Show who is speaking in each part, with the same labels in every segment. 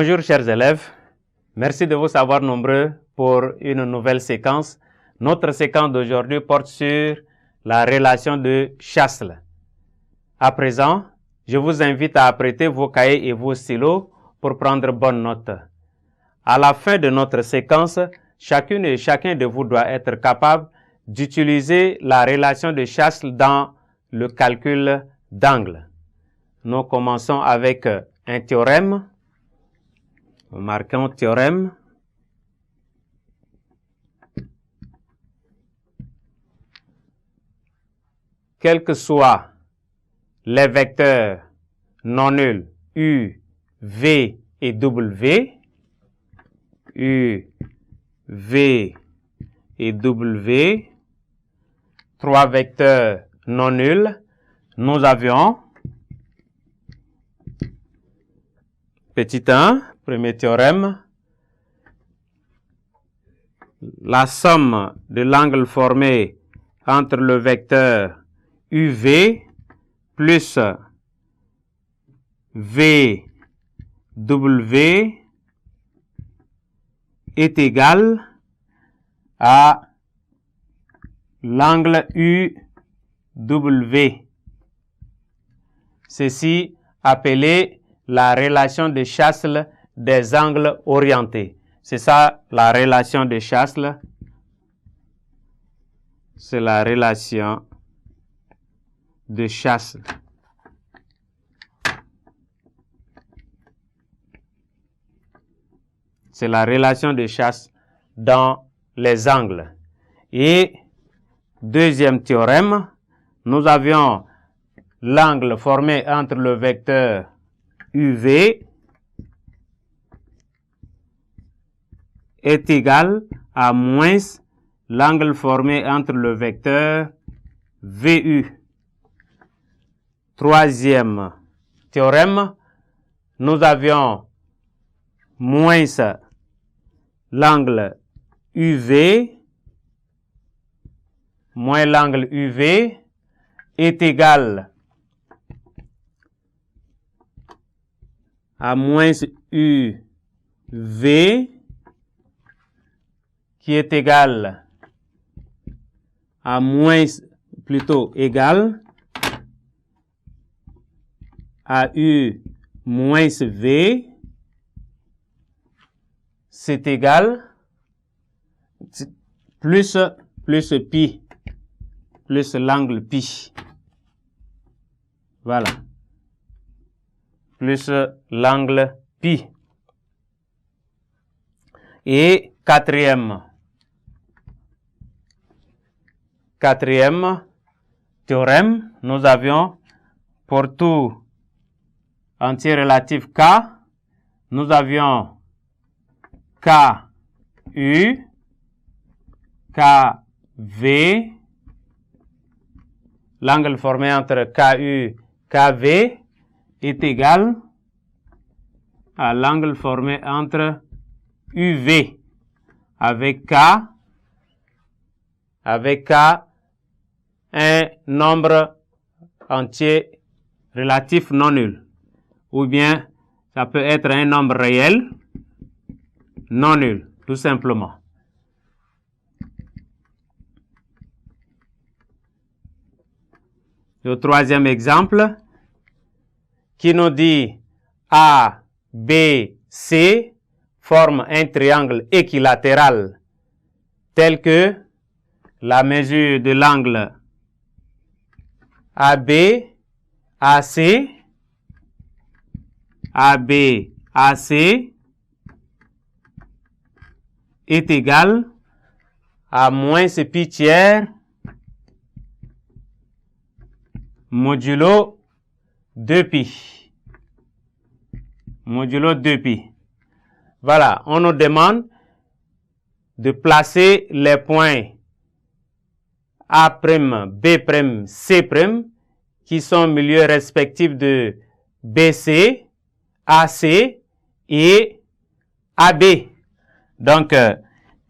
Speaker 1: Bonjour chers élèves, merci de vous savoir nombreux pour une nouvelle séquence. Notre séquence d'aujourd'hui porte sur la relation de Chasles. À présent, je vous invite à apprêter vos cahiers et vos stylos pour prendre bonne note. À la fin de notre séquence, chacune et chacun de vous doit être capable d'utiliser la relation de Chasles dans le calcul d'angle. Nous commençons avec un théorème. Marquons théorème. Quels que soient les vecteurs non nuls U, V et W, U, V et W, trois vecteurs non nuls, nous avions petit 1, premier théorème, la somme de l'angle formé entre le vecteur UV plus VW est égal à l'angle UW. Ceci appelé la relation de Chasles des angles orientés. C'est ça la relation de Chasles. C'est la relation de Chasles. C'est la relation de Chasles dans les angles. Et deuxième théorème, nous avions l'angle formé entre le vecteur UV est égal à moins l'angle formé entre le vecteur VU. Troisième théorème, nous avions moins l'angle UV, moins l'angle UV est égal à moins UV qui est égal à moins, plutôt égal à U moins V, c'est égal plus pi, plus l'angle pi. Voilà. Plus l'angle pi. Et quatrième théorème, nous avions pour tout entier relatif K, nous avions KU, KV, l'angle formé entre KU, KV est égal à l'angle formé entre UV avec K, un nombre entier relatif non nul. Ou bien, ça peut être un nombre réel non nul, tout simplement. Le troisième exemple, qui nous dit A, B, C forment un triangle équilatéral tel que la mesure de l'angle AB, AC, AB, AC est égal à moins pi tiers modulo 2pi. Modulo 2pi. Voilà, on nous demande de placer les points A', B', C' qui sont milieux respectifs de BC, AC et AB. Donc,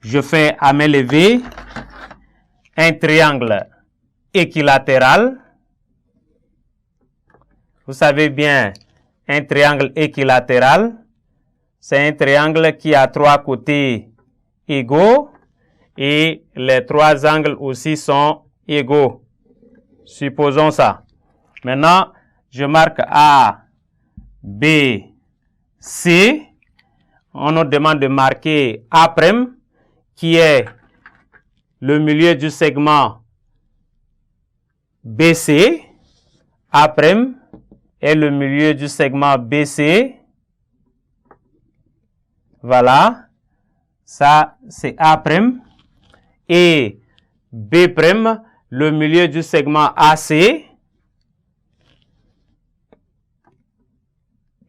Speaker 1: je fais à main levée un triangle équilatéral. Vous savez bien, un triangle équilatéral, c'est un triangle qui a 3 côtés égaux et les 3 angles aussi sont égaux. Supposons ça. Maintenant, je marque A, B, C. On nous demande de marquer A', qui est le milieu du segment BC. A' est le milieu du segment BC. Voilà. Ça, c'est A'. Et B', le milieu du segment AC.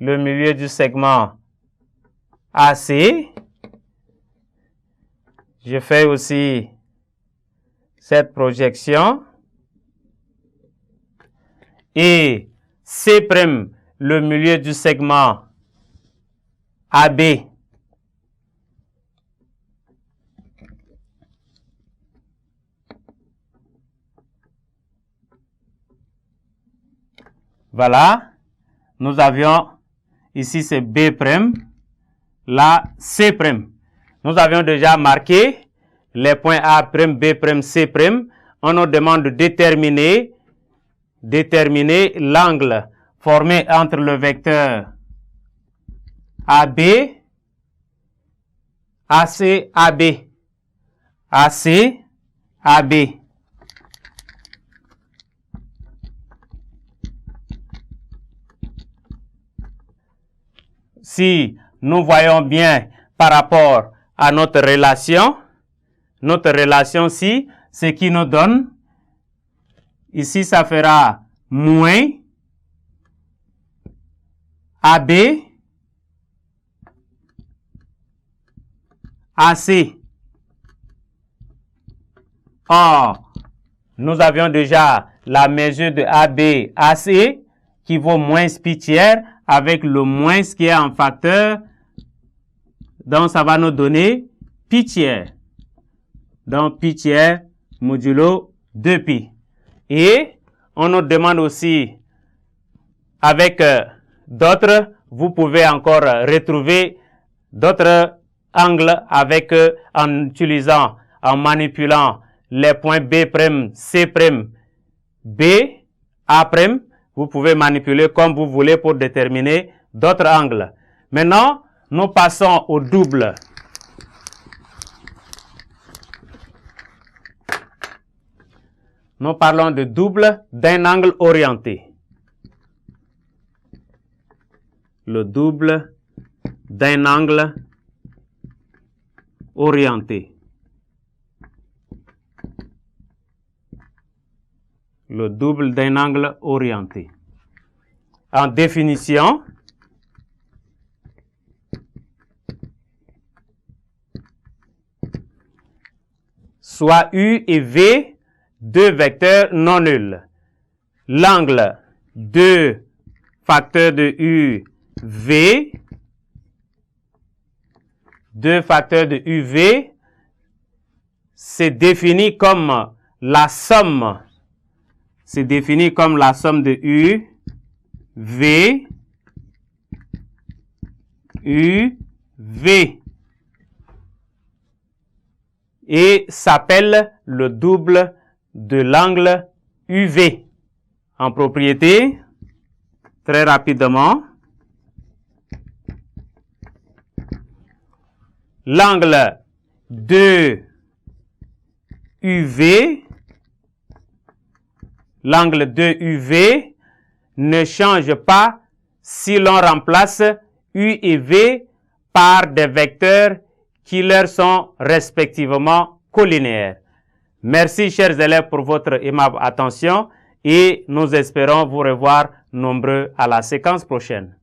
Speaker 1: Le milieu du segment AC. Je fais aussi cette projection. Et C', le milieu du segment AB. Voilà. Nous avions, ici c'est B', là C'. Nous avions déjà marqué les points A', B', C'. On nous demande de déterminer l'angle formé entre le vecteur AB, AC, AB. AC, AB. Si nous voyons bien par rapport à notre relation ci, ce qui nous donne, ici ça fera moins AB, AC. Or, nous avions déjà la mesure de AB, AC, qui vaut moins pi tiers, avec le moins qui est en facteur. Donc, ça va nous donner pi tiers. Donc, pi tiers modulo 2pi. Et on nous demande aussi, avec d'autres, vous pouvez encore retrouver d'autres angles avec, en manipulant les points B', C', B, A'. Vous pouvez manipuler comme vous voulez pour déterminer d'autres angles. Maintenant, nous passons au double. Nous parlons de double d'un angle orienté. Le double d'un angle orienté. Le double d'un angle orienté. En définition, soit U et V, deux vecteurs non nuls. L'angle 2 facteur de U, V, 2 facteurs de UV, c'est défini comme la somme. C'est défini comme la somme de U, V, U, V. Et s'appelle le double de l'angle UV. En propriété, très rapidement, l'angle 2UV, l'angle 2UV ne change pas si l'on remplace U et V par des vecteurs qui leur sont respectivement collinéaires. Merci, chers élèves, pour votre aimable attention et nous espérons vous revoir nombreux à la séquence prochaine.